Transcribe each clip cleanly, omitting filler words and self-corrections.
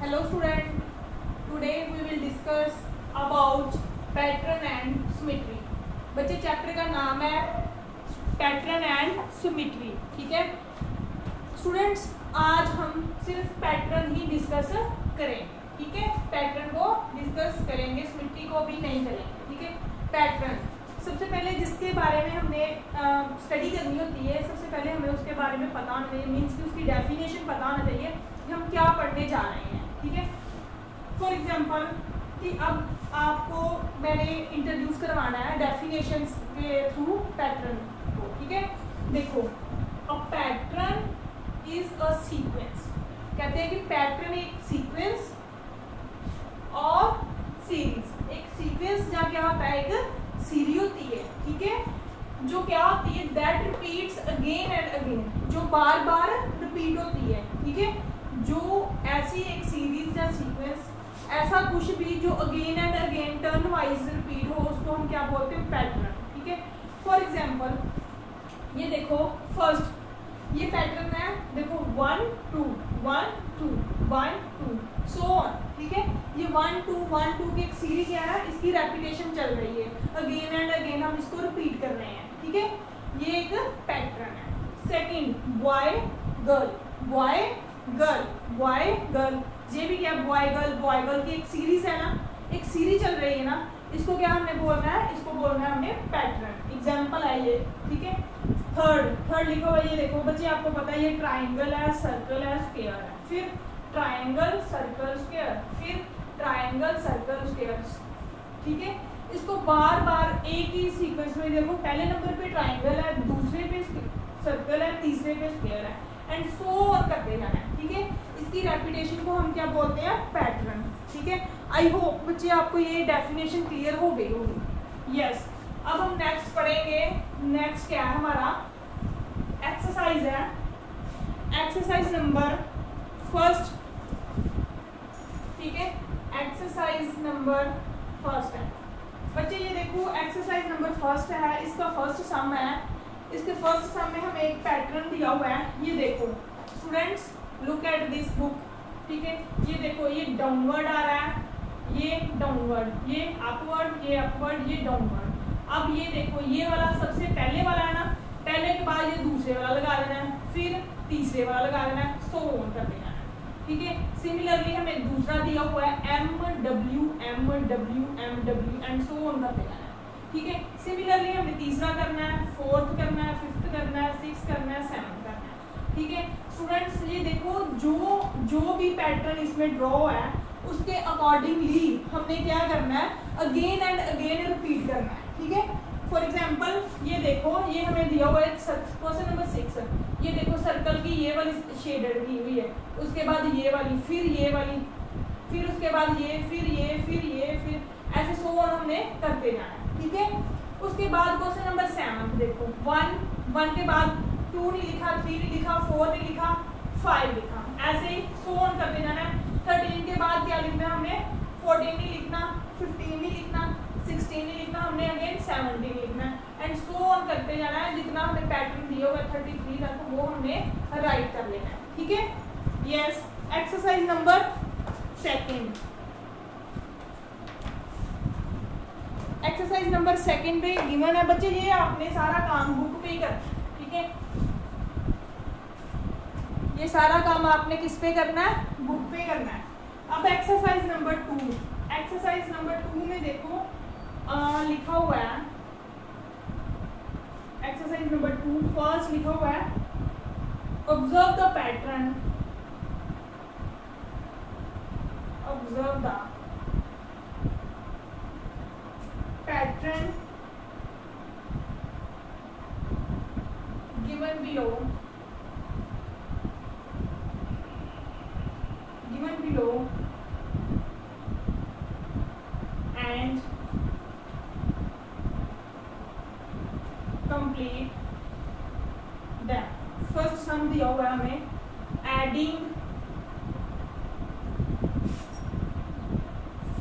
Hello student, today we will discuss about pattern and symmetry। बच्चे chapter का नाम है पैटर्न एंड सिमेट्री। ठीक है स्टूडेंट्स, आज हम सिर्फ पैटर्न ही डिस्कस करेंगे। ठीक है, पैटर्न को डिस्कस करेंगे, सिमेट्री को भी नहीं करेंगे। ठीक है, पैटर्न सबसे पहले जिसके बारे में हमने स्टडी करनी होती है, सबसे पहले हमें उसके बारे में पता होना चाहिए, मीन्स कि उसकी डेफिनेशन पता होना चाहिए कि हम क्या पढ़ने जा रहे हैं। ठीक है, फॉर एग्जांपल कि अब आपको मैंने इंट्रोड्यूस करवाना है डेफिनेशंस के थ्रू पैटर्न को। ठीक है, देखो a pattern is a sequence. कहते हैं कि पैटर्न एक सीक्वेंस और सीरीज। एक सीक्वेंस जहाँ क्या होता है, एक सीरीज होती है। ठीक है, जो क्या होती है, that repeats again and again, जो बार बार रिपीट होती है। ठीक है, जो ऐसी एक सीरीज या सीक्वेंस, ऐसा कुछ भी जो again and again turn wise repeat हो, उसको हम क्या बोलते हैं, पैटर्न। ठीक है, फॉर एग्जांपल ये देखो, फर्स्ट ये पैटर्न है, देखो 1 2 1 2 1 2 सो ऑन। ठीक है, ये 1 2 1 2 की एक सीरीज है, इसकी रेपिटेशन चल रही है, अगेन एंड अगेन हम इसको रिपीट कर रहे हैं। ठीक है, ये एक पैटर्न है। Second boy girl, boy girl, boy girl, ये भी क्या, बॉय गर्ल की एक सीरीज है ना, एक सीरीज चल रही है ना, इसको क्या हमने बोलना है, इसको बोलना है हमने पैटर्न। एग्जांपल है ये। ठीक है, थर्ड लिखो, ये देखो बच्चे, आपको पता है ये ट्राइंगल है, सर्कल है, स्क्वायर है, फिर ट्राइंगल सर्कल स्क्वायर, फिर ट्राइंगल सर्कल स्क्वायर। ठीक है, इसको बार बार एक ही सीक्वेंस में देखो, पहले नंबर पे ट्राइंगल है, दूसरे पे सर्कल है, तीसरे पे स्क्वायर है, एंड सो ऑन करते जाना है। ठीक है, इसकी रेपिटेशन को हम क्या बोलते हैं, पैटर्न। ठीक है, आई होप बच्चे आपको ये डेफिनेशन क्लियर हो गई होगी। यस, अब हम नेक्स्ट पढ़ेंगे। नेक्स्ट क्या है हमारा, एक्सरसाइज है, एक्सरसाइज नंबर फर्स्ट। ठीक है, एक्सरसाइज नंबर फर्स्ट है बच्चे, ये देखो एक्सरसाइज नंबर फर्स्ट है, इसका फर्स्ट सम है। इसके फर्स्ट सम में हमें एक पैटर्न दिया हुआ है। ये देखो students, look at this book. ठीक है, ये देखो, ये डाउनवर्ड आ रहा है, ये डाउनवर्ड, ये अपवर्ड, ये अपवर्ड, ये डाउनवर्ड। अब ये देखो, ये वाला सबसे पहले वाला है ना, पहले के बाद ये दूसरे वाला लगा देना है, फिर तीसरे वाला लगा देना है, सो ऑन कर देना है। ठीक है, सिमिलरली हमें दूसरा दिया हुआ है M W and so on कर देना है। ठीक है, सिमिलरली हमें तीसरा करना है, फोर्थ करना है, फिफ्थ करना है, सिक्स करना है, सेवन करना है। ठीक है स्टूडेंट्स, ये देखो जो भी पैटर्न इसमें ड्रॉ है, उसके अकॉर्डिंगली हमने क्या करना है, अगेन एंड अगेन रिपीट करना है। ठीक है, फॉर एग्जाम्पल ये देखो, ये हमें दिया हुआ है क्वेश्चन नंबर 6। ये देखो सर्कल की ये वाली शेडेड की हुई है, उसके बाद ये वाली, फिर ये वाली, फिर उसके बाद ये, फिर ये, फिर ये, फिर ऐसे सो ऑन हमने करते जाना है। ठीक है, उसके बाद क्वेश्चन नंबर 7 देखो, 1 के बाद 2 नहीं लिखा, 3 नहीं लिखा, 4 नहीं लिखा, 5 लिखा, ऐसे ही सो ऑन करते जाना है। 13 के बाद क्या लिखना है हमने, 14 नहीं लिखना, 15 नहीं लिखना, 16 नहीं लिखना, हमने अगेन 17 लिखना है, एंड सो ऑन करते जाना है। जितना हमें पैटर्न दिया हुआ है 33 तक, वो हमने राइट कर लेना है। ठीक है, yes, exercise number second. Exercise number second पे गिवन है बच्चे, ये आपने सारा काम बुक पे ही करना है। ठीक है, ये सारा काम आपने किस पे करना है, बुक पे करना है। अब एक्सरसाइज नंबर 2, एक्सरसाइज नंबर 2 में देखो लिखा हुआ है, एक्सरसाइज नंबर 2 फर्स्ट लिखा हुआ है, observe the pattern, observe the pattern given below and complete them। First sum दिया हुआ है हमें, एडिंग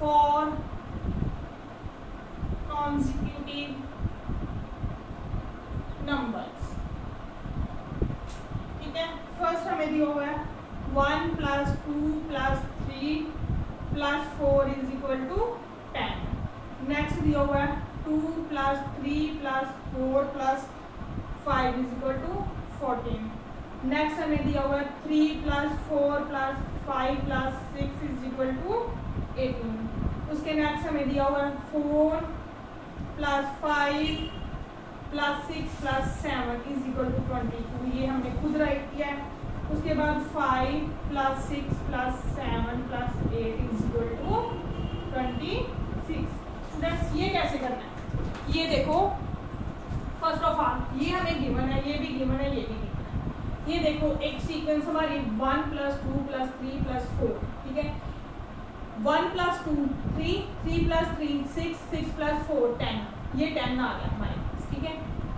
फॉर consecutive numbers। ठीक है, फर्स्ट हमें दिया हुआ है 1 + 2 + 3 3 plus 4 is equal to 10। Next दिया हुआ है 2 plus 3 plus 4 plus 5 is equal to 14। Next हमें दिया हुआ है 3 plus 4 plus 5 plus 6 is equal to 18। उसके नेक्स्ट हमें दिया हुआ है 4 plus 5 plus 6 plus 7 is equal to 22। ये हमने खुद राइट किया है। उसके बाद 5 plus 6 plus 7 plus 8 is equal to 26। Students ये कैसे करना है, ये देखो फर्स्ट ऑफ ऑल ये हमें गिवन है, ये भी गिवन है, ये भी गिवन है। ये देखो एक सीक्वेंस हमारी 1 प्लस 2 प्लस 3 प्लस 4, ठीक है। 1 प्लस 2 3, 3 प्लस 3 6, 6 प्लस 4 10, ये 10 आ गया हमारे पास, ठीक है।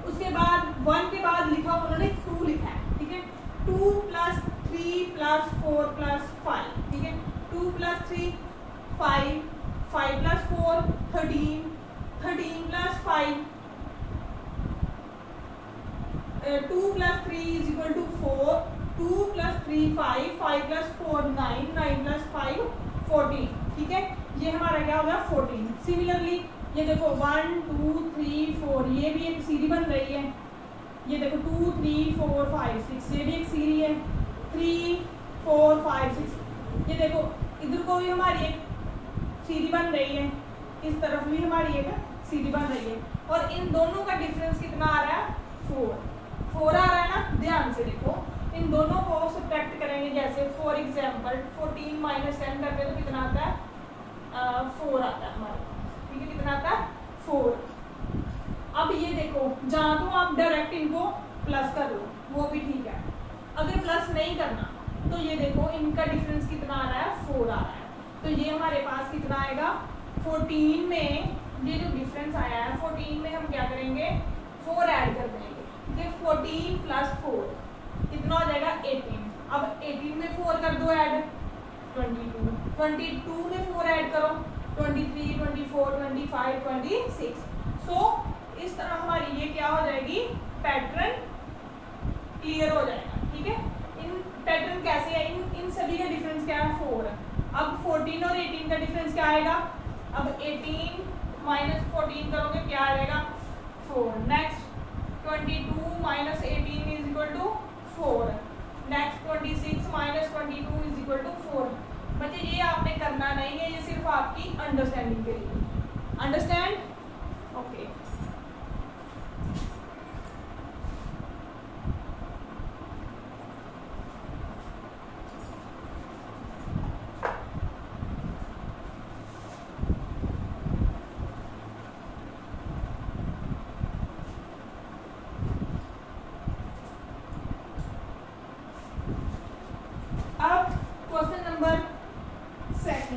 उसके बाद 1 के बाद लिखा उन्होंने 2 लिखा है, ठीक है। 2 प्लस 3 प्लस 4 प्लस 5, ठीक है। 2 plus 3 5, 5 plus 4 13, 13 plus 5 2 plus 3 is equal to 4, 2 plus 3 5, 5 plus 4 9, 9 plus 5 14, ठीक है। ये हमारा क्या होगा 14। सिमिलरली ये देखो 1 2 3 4, ये भी एक सीरी बन रही है। ये देखो 2 3 4 5 6, ये भी एक सीरी है। 3 4 5 6, ये देखो इधर को भी हमारी एक सीरी बन रही है, इस तरफ भी हमारी एक सीरी बन रही है। और इन दोनों का डिफरेंस कितना आ रहा है 4 आ रहा है ना। ध्यान से देखो, इन दोनों को सब्ट्रैक्ट करेंगे। जैसे फॉर एग्जांपल 14 माइनस 10 करते हैं तो कितना आता है 4 आता है हमारे पास, ठीक है। कितना आता है 4। अब ये देखो जहाँ तो आप डायरेक्ट इनको प्लस कर लो वो भी ठीक है। अगर प्लस नहीं करना तो ये देखो इनका डिफरेंस कितना आ रहा है 4 आ रहा है। तो ये हमारे पास कितना आएगा 14 में, ये जो डिफरेंस आया है 14 में हम क्या करेंगे 4 ऐड कर देंगे, ठीक है। 14 प्लस 4 कितना हो जाएगा 18। अब 18 में 4 कर दो ऐड 22, 22 में 4 ऐड करो 23 24 25 26। सो इस तरह हमारी ये क्या हो जाएगी पैटर्न क्लियर हो जाएगा, ठीक है। इन पैटर्न कैसे है, इन सभी का डिफरेंस क्या है 4 है। अब 14 और 18 का डिफरेंस क्या आएगा, अब 18 माइनस 14 करोगे क्या आ जाएगा 4। Next 22 minus 18 is equal to 4। Next 26 minus 22 is equal to 4। बच्चे ये आपने करना नहीं है, ये सिर्फ आपकी अंडरस्टैंडिंग के लिए। अंडरस्टैंड? ओके। अब question number 2,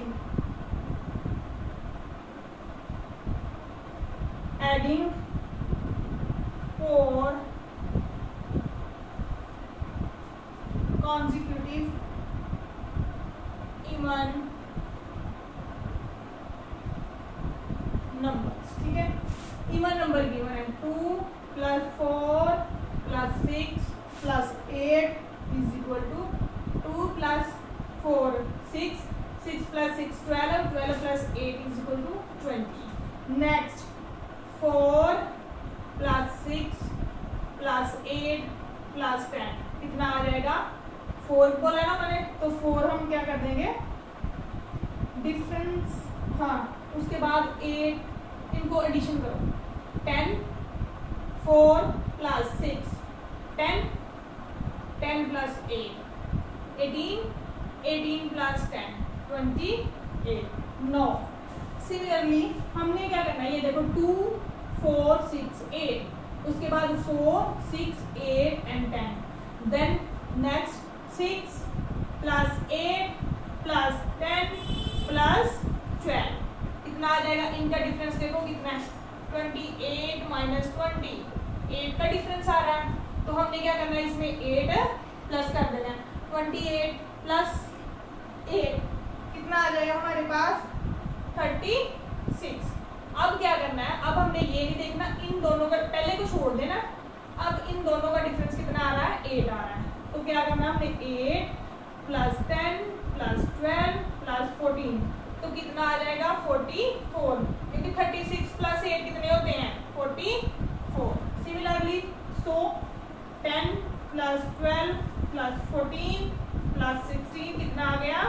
adding 4 consecutive even numbers, ठीक है। इवन नंबर गिवन है 2 plus 4 plus 6 plus 8 is equal to 2 plus 4 6, 6 plus 6 12, 12 plus 8 is equal to 20। Next 4 plus 6 plus 8 plus 10 कितना आ जाएगा 4 बोला ना मैंने, तो 4 हम क्या कर देंगे डिफरेंस, हाँ उसके बाद 8 इनको एडिशन करो 10 4 प्लस 6 10, 10 प्लस 8 18, 18 प्लस 10 28 9। सिमिलरली हमने क्या करना है, ये देखो 2 4 6 8, उसके बाद 4 6 8 and 10, then next 6 plus 8 plus 10 plus 12 कितना आ जाएगा। इनका डिफरेंस देखो कितना है 28 माइनस 20, 8 का डिफरेंस आ रहा है, तो हमने क्या करना है इसमें 8 प्लस कर देना है। 28 प्लस 8 कितना आ जाएगा हमारे पास 36। अब क्या करना है, अब हमने ये नहीं देखना इन दोनों का, पहले को छोड़ देना। अब इन दोनों का डिफरेंस कितना आ रहा है 8 आ रहा है, तो क्या करना है हमने 8 प्लस 10 प्लस 12 प्लस 14, तो कितना आ जाएगा 44, क्योंकि 36 प्लस 8 कितने होते हैं 44। Similarly so 10 plus 12 plus 14 plus 16 कितना आ गया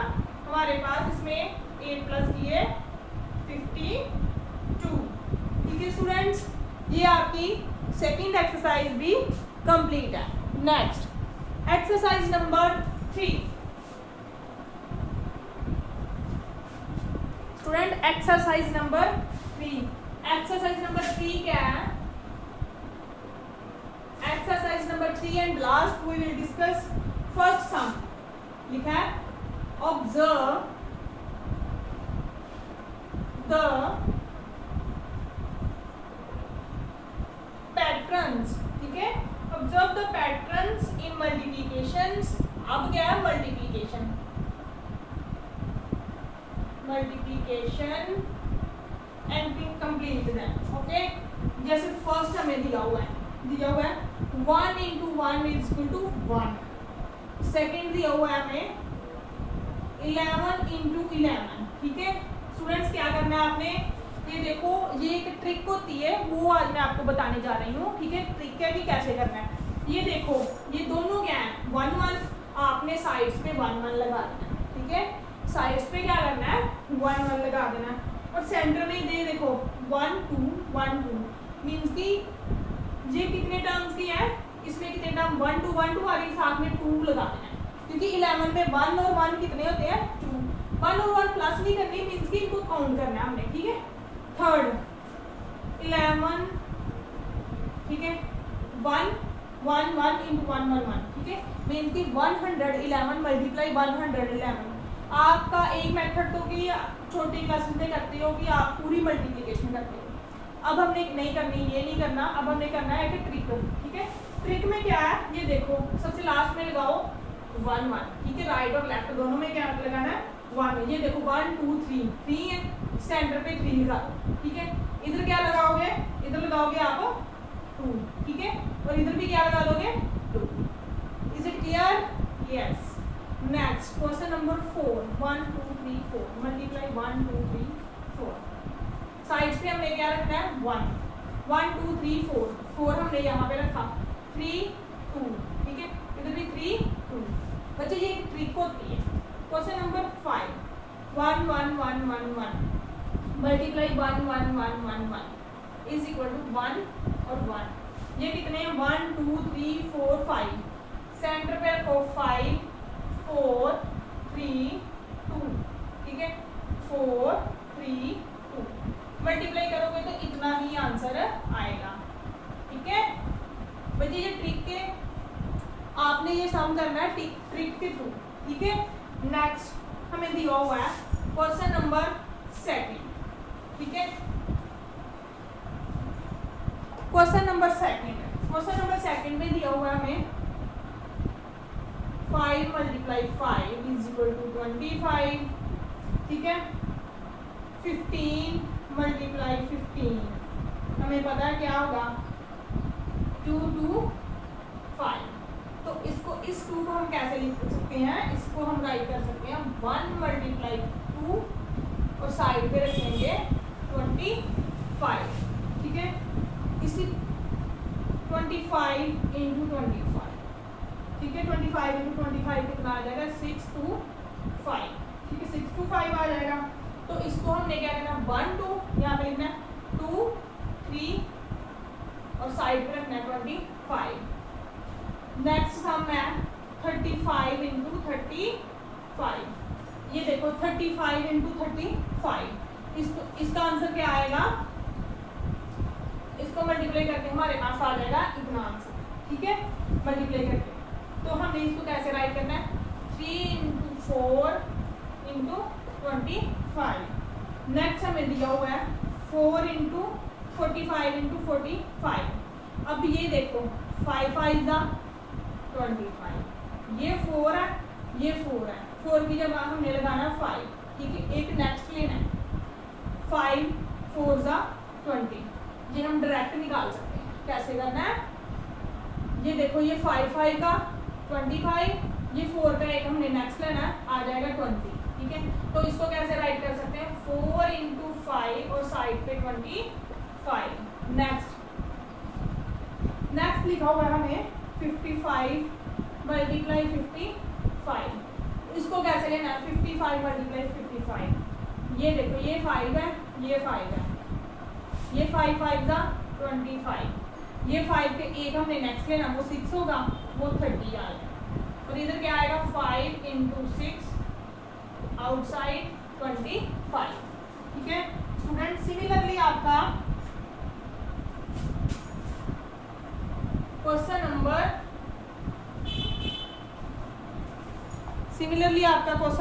हमारे पास, इसमें 8 प्लस किए 52। ठीक है स्टूडेंट्स, ये आपकी सेकंड एक्सरसाइज भी कंप्लीट है। Next exercise number 3। Student exercise number 3, exercise number 3 क्या है? Exercise number 3 and last we will discuss first sum. लिखा है ऑब्जर्व द पैटर्न्स। ठीक है, observe the patterns in multiplications. अब क्या है multiplication, multiplication and complete them. Okay, जैसे फर्स्ट हमें दिया हुआ है 1 into 1 is equal to 1। Second दिया हुआ है हमें 11 इंटू 11। ठीक है स्टूडेंट्स, क्या करना है आपने, ये देखो ये एक ट्रिक होती है, वो आज मैं आपको बताने जा रही हूँ। ठीक है, ट्रिक है कि कैसे करना है। ये देखो ये दोनों क्या है 1 1, आपने साइड्स पे 1 1 लगा देना है। ठीक है, साइड्स पे क्या करना है 1 1 लगा देना है, और सेंटर में दे देखो 1 2 1 2, मीन्स कि ये कितने टर्म्स की है, इसमें कितने टर्म 1 2 1 2 और एक साथ में 2 लगा देना है, क्योंकि 11 में 1 और 1 कितने होते हैं 2। 1 और 1 प्लस नहीं करनी, मीन्स कि इनको काउंट करना है हमने। ठीक है, थर्ड 11, ठीक है 1 1 1 इंटू 1 1 1। ठीक है, मीन्स कि 111 मल्टीप्लाई 111। आपका एक मेथड तो कि छोटी क्लासेस में करते हो कि आप पूरी मल्टीप्लिकेशन करते हो। अब हमने नहीं करनी, ये नहीं करना, अब हमने करना है कि ट्रिक। ठीक है, ट्रिक में क्या है, ये देखो सबसे लास्ट में लगाओ 1 1। ठीक है, राइट और लेफ्ट दोनों में क्या लगाना है 1। ये देखो 1 2 3 3 है, सेंटर पे 3 लगा दो। ठीक है, इधर क्या लगाओगे, इधर लगाओगे आप 2। ठीक है, और इधर भी क्या लगा दोगे 2। Is it clear? Yes. Next question number 4, 1 2 3 4 multiply 1 2 3 4। Sides पे हमने क्या रखना है 1 1 2 3 4 4 हमने यहाँ पे रखा 3 2। ठीक है, इधर भी 3 2। बच्चे ये एक ट्रिक होती है। Question number 5, 1 1 1 1 1 multiply 1 1 1 1 1 is equal to 1 और 1। ये कितने हैं 1 2 3 4 5। सेंटर पे रखो 5 4 3 2। ठीक है, 4 3 2 मल्टीप्लाई करोगे तो इतना ही आंसर आएगा। ठीक है बच्चे, ये ट्रिक के आपने ये सम करना है ट्रिक के थ्रू। ठीक है, नेक्स्ट हमें दिया हुआ है क्वेश्चन नंबर 2। ठीक है, क्वेश्चन नंबर 2 में दिया हुआ है हमें 5 मल्टीप्लाई 5 इज इक्वल टू 25। ठीक है, 15 मल्टीप्लाई 15 हमें पता है क्या होगा 2 2 5। तो इसको इस 2 को हम कैसे लिख सकते हैं, इसको हम राइट कर सकते हैं 1 मल्टीप्लाई 2 और साइड पे रखेंगे 25। ठीक है, इसी 25 इंटू 25। ठीक है, 25 इंटू 25 कितना आ जाएगा 6 2 5। ठीक है, 6 2 5 आ जाएगा। तो इसको हमने क्या करना 1 2 यहाँ पे लिखना 2 3 और साइड पे रखना 25। नेक्स्ट सम है 35 इंटू 35। ये देखो 35 इंटू 35, इसका आंसर क्या आएगा, इसको मल्टीप्लाई करके हमारे पास आ जाएगा इतना आंसर। ठीक है, मल्टीप्लाई करके तो हमने इसको कैसे राइट करना है 3 इंटू 4 इंटू 25। नेक्स्ट हमें दिया हुआ है 4 इंटू 45 इंटू 45। अब ये देखो 5 5 दा 25, ये 4 है, ये 4 है, 4 की जगह हमने लगाना 5। ठीक है, एक नेक्स्ट लेना है 5 4 दा 20। ये हम डायरेक्ट निकाल सकते हैं। कैसे करना है, ये देखो ये 5 5 का 25, ये 4 का एक हमने नेक्स्ट लेना है, आ जाएगा 20। ठीक है, तो इसको कैसे राइट कर सकते हैं, 4 इंटू 5 और साइड पे 25। नेक्स्ट लिखा हुआ है हमें 55 मल्टीप्लाई 55। इसको कैसे लेना है, 55 मल्टीप्लाई 55। ये देखो ये 5 है, ये 5 है, ये 5 5 जा 25, ये 5 के एक हमने नेक्स्ट लेना, वो 6 होगा, वो 30 आ जाएगा। और इधर क्या आएगा, 5 इंटू 6 आउटसाइड 25। ठीक है स्टूडेंट, सिमिलरली आपका क्वेश्चन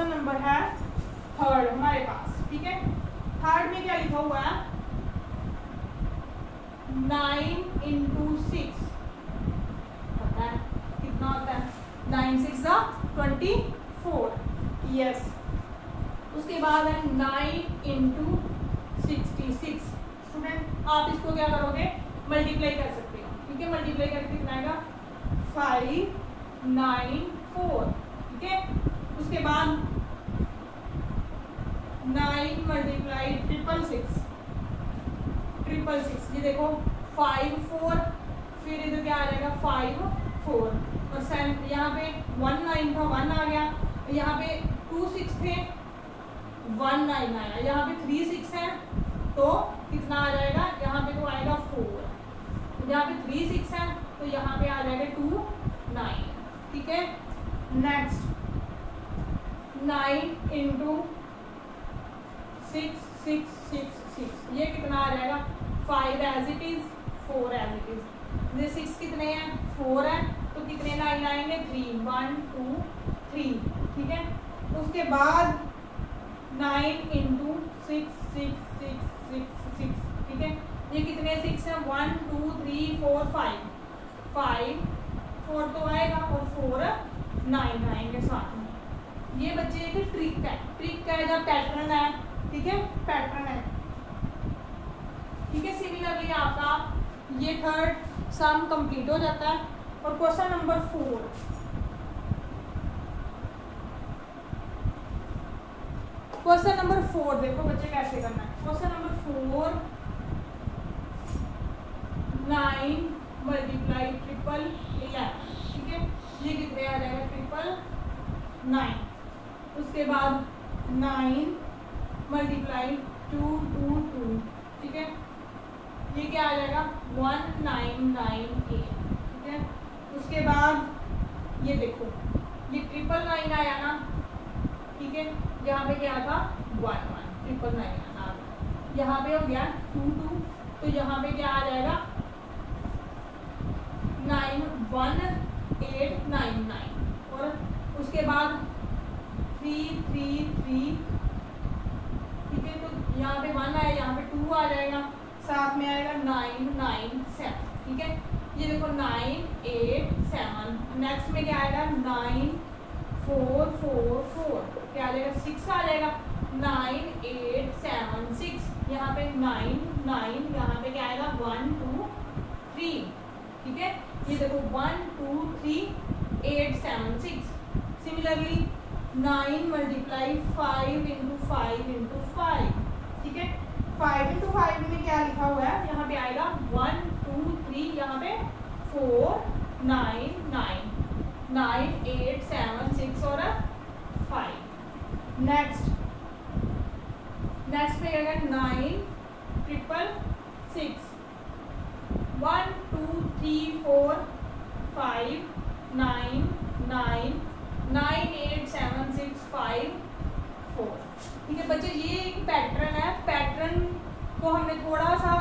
नंबर है थर्ड हमारे पास। ठीक है, थर्ड में क्या लिखा हुआ है, 9 इंटू 6 पता है कितना होता है, 9 6 24। यस, उसके बाद है 9 इंटू 66। स्टूडेंट आप इसको क्या करोगे, मल्टीप्लाई कर सकते हो। ठीक है, मल्टीप्लाई करके कितना आएगा, 594। ठीक है, उसके बाद 9 मल्टीप्लाई 666, ये देखो 5 4, फिर इधर क्या आ जाएगा 5 4, और सेम यहाँ पे 1 9 था 1 आ गया, यहाँ पे 2 6 थे 1 9 आया, यहाँ पे 3 6 है तो कितना आ जाएगा, यहाँ पे तो आएगा 4, यहाँ पे 3 6 है तो यहाँ पे आ जाएगा 2 9। ठीक है, नेक्स्ट 9 इंटू 6 6 6 6, ये कितना आ जाएगा, 5 as it is 4 as it is. ये 6 कितने हैं, 4 है, तो कितने 9 आएंगे, 3 1 2 3। ठीक है, उसके बाद 9 इंटू 6 6 6 6 6। ठीक है, ये कितने 6 हैं, 1 2 3 4 5 5 4 तो आएगा और 4 9 आएंगे साथ में। ये बच्चे एक ट्रिक है, ट्रिक का है पैटर्न है। ठीक है, पैटर्न है। ठीक है, सिमिलरली आपका ये थर्ड सम कंप्लीट हो जाता है। और क्वेश्चन नंबर 4, क्वेश्चन नंबर 4 देखो बच्चे कैसे करना है। Question number 4, 9 multiply 11। ठीक है, ये कितने आ जाएगा, 9। उसके बाद 9 मल्टीप्लाई 2 2 2। ठीक है, ये क्या आ जाएगा, 1998। ठीक है, उसके बाद ये देखो ये 999 आया ना। ठीक है, यहाँ पे क्या था 1 1, 999 आ गया, यहाँ पे हो गया 2 2, तो यहाँ पे क्या आ जाएगा 91899। और उसके बाद 3 3 3। ठीक है, तो यहाँ पे 1 आया, यहाँ पे 2 आ जाएगा, साथ में आएगा 997। ठीक है, ये देखो 987। नेक्स्ट में क्या आएगा 9444, क्या आ जाएगा 6 आ जाएगा, 9876। यहाँ पे 9 9, यहाँ पे क्या आएगा 1 2 3। ठीक है, ये देखो 1 2 3 8 7 6। Similarly 9 multiply 5 into 5 into 5। ठीक है, 5 इंटू 5 में क्या लिखा हुआ है, यहाँ पे आएगा 1 2 3, यहाँ पे 4 9 9 9 8 7 6 और 5। नेक्स्ट में क्या आएगा 9 ट्रिपल 6, 1 2 3 4 5 9 9 9 8 7 6 5 4। ठीक है बच्चे, ये एक पैटर्न है। पैटर्न को हमने थोड़ा सा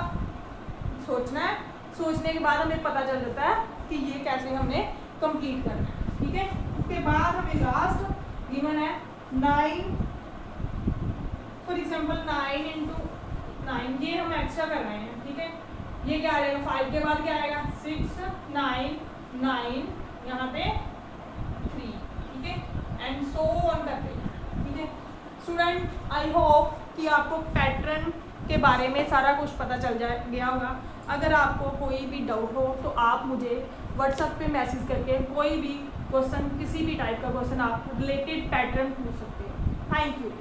सोचना है, सोचने के बाद हमें पता चल जाता है कि ये कैसे हमने कंप्लीट करना है। ठीक है, उसके बाद हमें लास्ट गिवन है 9, फॉर एग्जांपल 9 इंटू 9, ये हम एक्स्ट्रा कर रहे हैं। ठीक है, ये क्या आ जाएगा, 5 के बाद क्या आएगा 6 9 9, यहाँ पे 3। ठीक है, एंड सो ऑन करते हैं। ठीक है स्टूडेंट, आई होप कि आपको पैटर्न के बारे में सारा कुछ पता चल गया होगा। अगर आपको कोई भी डाउट हो तो आप मुझे व्हाट्सएप पे मैसेज करके कोई भी क्वेश्चन, किसी भी टाइप का क्वेश्चन आप रिलेटेड पैटर्न पूछ सकते हो। Thank you.